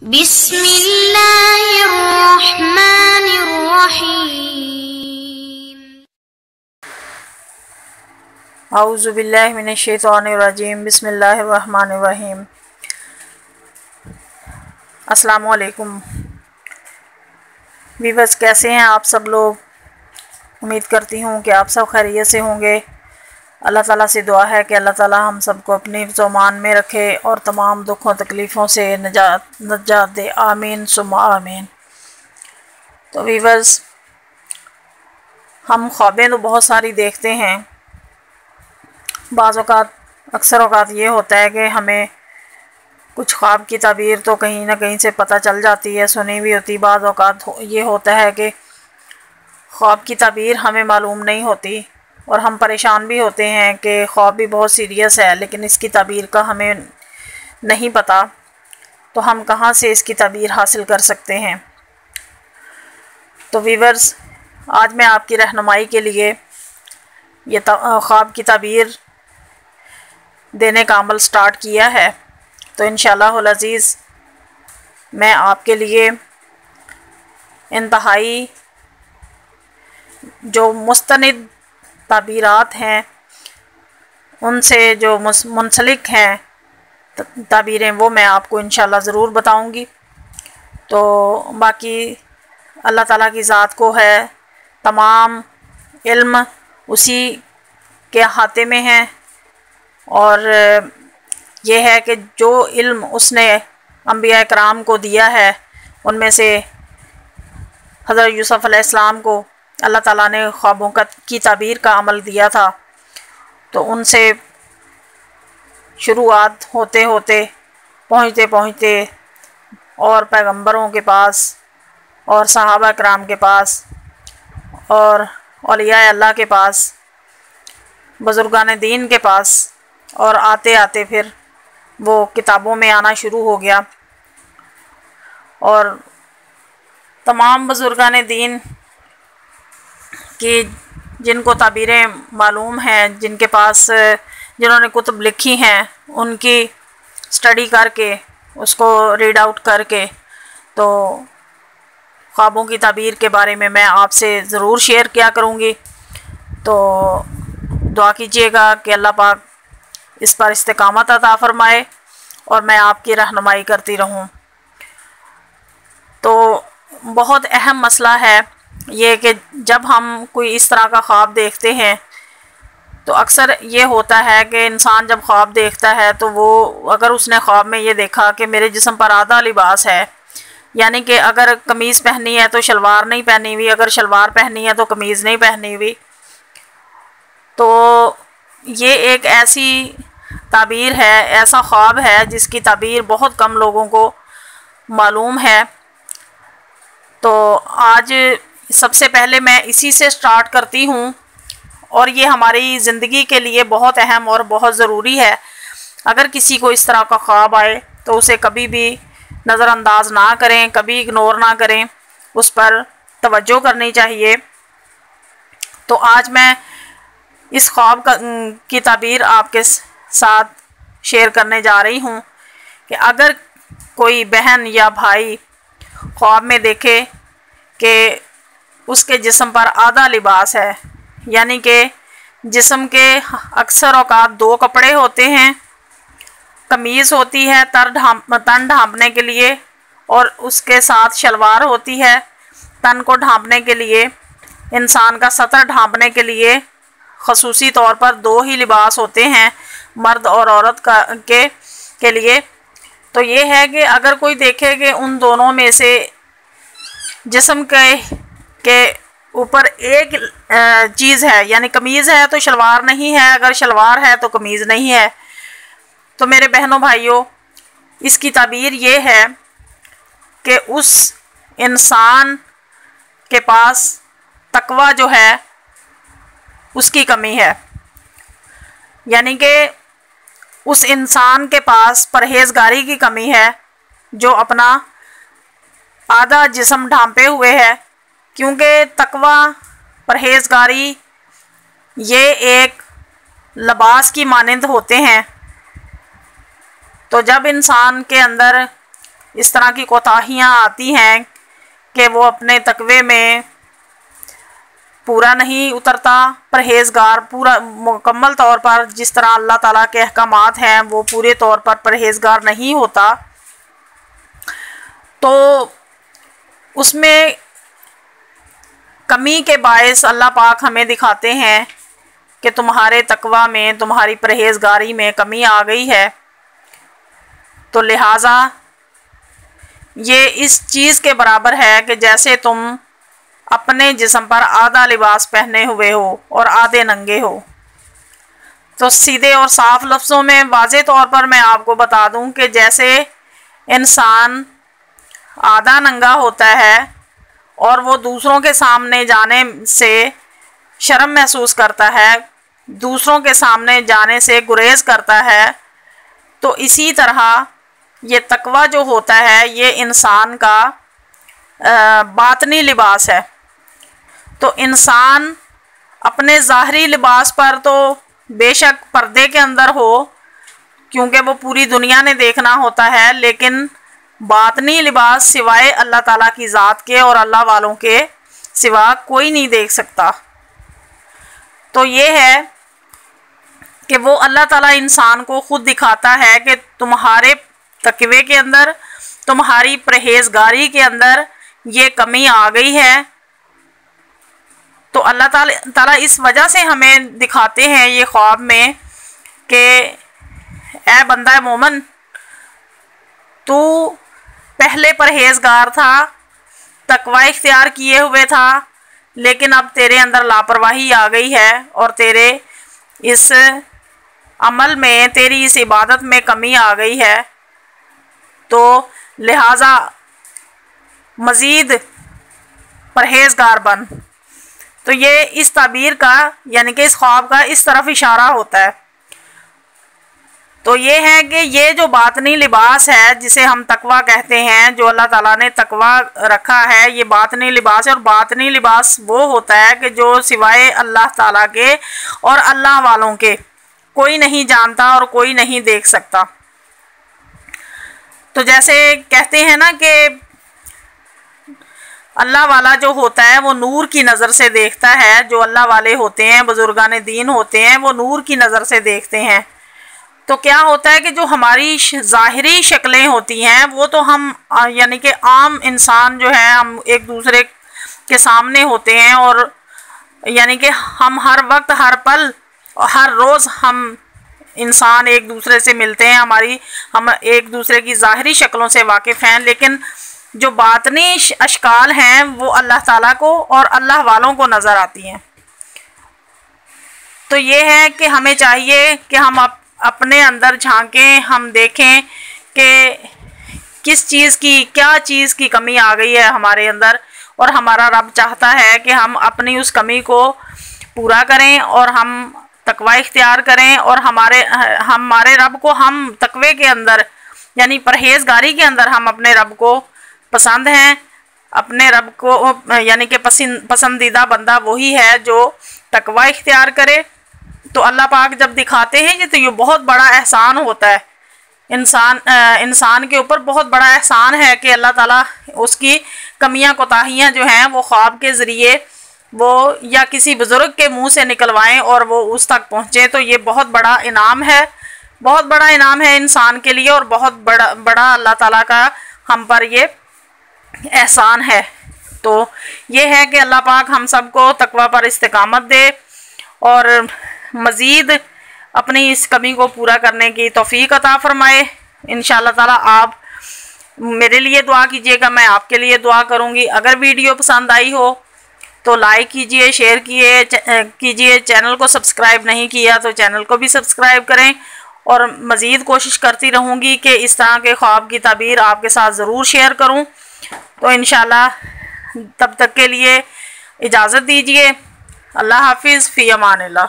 बिस्मिल्लाहिर्रहमानिर्रहीम। औज़ु बिल्लाहि मिनश्शैतानिर्रजीम। बिस्मिल्लाहिर्रहमानिर्रहीम। अस्सलामु अलैकुम वीवर्स, कैसे हैं आप सब लोग। उम्मीद करती हूँ कि आप सब खैरियत से होंगे। अल्लाह ताला से दुआ है कि अल्लाह ताला हम सबको अपने ज़मान में रखे और तमाम दुखों तकलीफ़ों से नजात दे। आमीन सुम्मा आमीन। तो वीवर्स, हम ख्वाबें तो बहुत सारी देखते हैं। बाज़ औक़ात अक्सर औक़ात ये होता है कि हमें कुछ ख्वाब की ताबीर तो कहीं ना कहीं से पता चल जाती है, सुनी भी होती। बाज़ औक़ात ये होता है कि ख्वाब की ताबीर हमें मालूम नहीं होती और हम परेशान भी होते हैं कि ख्वाब भी बहुत सीरियस है लेकिन इसकी ताबीर का हमें नहीं पता। तो हम कहाँ से इसकी ताबीर हासिल कर सकते हैं। तो वीवर्स, आज मैं आपकी रहनुमाई के लिए ये ख्वाब की ताबीर देने का अमल स्टार्ट किया है। तो इंशाअल्लाहुल अज़ीज़ मैं आपके लिए इंतहाई जो मुस्तनिद ताबीरात हैं, उनसे जो मुंसलिक हैं ताबीरें, वो मैं आपको इंशाअल्लाह ज़रूर बताऊंगी। तो बाकी अल्लाह ताला की ज़ात को है, तमाम इल्म उसी के अहाते में है। और ये है कि जो इल्म उसने अंबिया इकराम को दिया है, उनमें से हज़रत यूसुफ़ अलैहिस्सलाम को अल्लाह ताला ने ख्वाबों की ताबीर का अमल दिया था। तो उनसे शुरुआत होते होते पहुँचते पहुँचते और पैगंबरों के पास और सहाबा इकराम के पास और औलिया अल्लाह के पास, बुज़ुर्गान दीन के पास, और आते आते फिर वो किताबों में आना शुरू हो गया। और तमाम बुज़ुर्गान दीन की जिनको ताबीरें मालूम हैं, जिनके पास जिन्होंने कुतुब लिखी हैं, उनकी स्टडी करके उसको रीड आउट करके तो ख्वाबों की ताबीर के बारे में मैं आपसे ज़रूर शेयर किया करूँगी। तो दुआ कीजिएगा कि अल्लाह पाक इस पर इस्तिकामत अता फ़रमाए और मैं आपकी रहनुमाई करती रहूं। तो बहुत अहम मसला है ये कि जब हम कोई इस तरह का ख्वाब देखते हैं तो अक्सर ये होता है कि इंसान जब ख्वाब देखता है तो वो, अगर उसने ख्वाब में ये देखा कि मेरे जिस्म पर आधा लिबास है, यानी कि अगर कमीज़ पहनी है तो शलवार नहीं पहनी हुई, अगर शलवार पहनी है तो कमीज़ नहीं पहनी हुई, तो ये एक ऐसी ताबीर है, ऐसा ख्वाब है जिसकी ताबीर बहुत कम लोगों को मालूम है। तो आज सबसे पहले मैं इसी से स्टार्ट करती हूँ और ये हमारी ज़िंदगी के लिए बहुत अहम और बहुत ज़रूरी है। अगर किसी को इस तरह का ख्वाब आए तो उसे कभी भी नज़रअंदाज ना करें, कभी इग्नोर ना करें, उस पर तवज्जो करनी चाहिए। तो आज मैं इस ख्वाब की ताबीर आपके साथ शेयर करने जा रही हूँ कि अगर कोई बहन या भाई ख्वाब में देखे कि उसके जिस्म पर आधा लिबास है, यानी कि जिस्म के अक्सर औक़ात दो कपड़े होते हैं, कमीज़ होती है तन ढांपने के लिए और उसके साथ शलवार होती है तन को ढांपने के लिए। इंसान का सतर ढांपने के लिए ख़ुसूसी तौर पर दो ही लिबास होते हैं, मर्द और औरत के लिए। तो ये है कि अगर कोई देखे कि उन दोनों में से जिस्म के ऊपर एक चीज़ है, यानी कमीज़ है तो शलवार नहीं है, अगर शलवार है तो कमीज़ नहीं है, तो मेरे बहनों भाइयों, इसकी ताबीर ये है कि उस इंसान के पास तकवा जो है उसकी कमी है, यानी कि उस इंसान के पास परहेज़गारी की कमी है जो अपना आधा जिस्म ढांपे हुए है। क्योंकि तकवा, परहेज़गारी ये एक लिबास की मानंद होते हैं। तो जब इंसान के अंदर इस तरह की कोताहियाँ आती हैं कि वो अपने तकवे में पूरा नहीं उतरता, परहेज़गार पूरा मुकम्मल तौर पर जिस तरह अल्लाह ताला के अहकामात हैं वो पूरे तौर पर परहेज़गार नहीं होता, तो उसमें कमी के बायस अल्लाह पाक हमें दिखाते हैं कि तुम्हारे तकवा में, तुम्हारी परहेज़गारी में कमी आ गई है। तो लिहाजा ये इस चीज़ के बराबर है कि जैसे तुम अपने जिस्म पर आधा लिबास पहने हुए हो और आधे नंगे हो। तो सीधे और साफ लफ्ज़ों में वाज़े तौर पर मैं आपको बता दूं कि जैसे इंसान आधा नंगा होता है और वो दूसरों के सामने जाने से शर्म महसूस करता है, दूसरों के सामने जाने से गुरेज करता है, तो इसी तरह ये तकवा जो होता है ये इंसान का बातनी लिबास है। तो इंसान अपने ज़ाहरी लिबास पर तो बेशक पर्दे के अंदर हो, क्योंकि वो पूरी दुनिया ने देखना होता है, लेकिन बातनी लिबास सिवाय अल्लाह ताला की ज़ात के और अल्लाह वालों के सिवा कोई नहीं देख सकता। तो ये है कि वो अल्लाह ताला इंसान को ख़ुद दिखाता है कि तुम्हारे तकवे के अंदर, तुम्हारी परहेज़गारी के अंदर ये कमी आ गई है। तो अल्लाह ताला इस वजह से हमें दिखाते हैं ये ख्वाब में कि ए बंदा मोमन, तू पहले परहेज़गार था, तकवा इख्तियार किए हुए था, लेकिन अब तेरे अंदर लापरवाही आ गई है और तेरे इस अमल में, तेरी इस इबादत में कमी आ गई है। तो लिहाजा मज़ीद परहेज़गार बन। तो ये इस ताबीर का, यानी कि इस ख्वाब का इस तरफ इशारा होता है। तो ये है कि ये जो बातनी लिबास है जिसे हम तकवा कहते हैं, जो अल्लाह ताला ने तकवा रखा है, ये बातनी लिबास है। और बातनी लिबास वो होता है कि जो सिवाय अल्लाह ताला के और अल्लाह वालों के कोई नहीं जानता और कोई नहीं देख सकता। तो जैसे कहते हैं ना कि अल्लाह वाला जो होता है वो नूर की नज़र से देखता है, जो अल्लाह वाले होते हैं, बुजुर्गान दीन होते हैं, वो नूर की नज़र से देखते हैं। तो क्या होता है कि जो हमारी ज़ाहिरी शक्लें होती हैं वो तो हम यानी कि आम इंसान जो है, हम एक दूसरे के सामने होते हैं और यानी कि हम हर वक्त, हर पल, हर रोज़ हम इंसान एक दूसरे से मिलते हैं, हम एक दूसरे की ज़ाहिरी शक्लों से वाकिफ़ हैं, लेकिन जो बातनी अशकाल हैं वो अल्लाह ताला को और अल्लाह वालों को नज़र आती हैं। तो ये है कि हमें चाहिए कि हम अपने अंदर झांकें, हम देखें कि किस चीज़ की, क्या चीज़ की कमी आ गई है हमारे अंदर, और हमारा रब चाहता है कि हम अपनी उस कमी को पूरा करें और हम तकवा इख्तियार करें और हमारे रब को हम तकवे के अंदर यानी परहेज़गारी के अंदर हम अपने रब को पसंद हैं। अपने रब को यानी कि पसंदीदा बंदा वही है जो तकवा इख्तियार करे। तो अल्लाह पाक जब दिखाते हैं ये, तो ये बहुत बड़ा एहसान होता है इंसान के ऊपर, बहुत बड़ा एहसान है कि अल्लाह ताला उसकी कमियां कोताहियां जो हैं वो ख्वाब के ज़रिए वो या किसी बुज़ुर्ग के मुंह से निकलवाएं और वो उस तक पहुँचे। तो ये बहुत बड़ा इनाम है, बहुत बड़ा इनाम है इंसान के लिए, और बहुत बड़ा अल्लाह ताला का हम पर ये एहसान है। तो ये है कि अल्लाह पाक हम सबको तकवा पर इस्तिकामत दे और मज़ीद अपनी इस कमी को पूरा करने की तौफीक अता फ़रमाए। इंशाअल्लाह ताला आप मेरे लिए दुआ कीजिएगा, मैं आपके लिए दुआ करूँगी। अगर वीडियो पसंद आई हो तो लाइक कीजिए, शेयर कीजिए। चैनल को सब्सक्राइब नहीं किया तो चैनल को भी सब्सक्राइब करें, और मज़ीद कोशिश करती रहूँगी कि इस तरह के ख्वाब की ताबीर आपके साथ ज़रूर शेयर करूँ। तो इंशाअल्लाह तब तक के लिए इजाज़त दीजिए। अल्लाह हाफिज़, फ़ी अमानिल्लाह।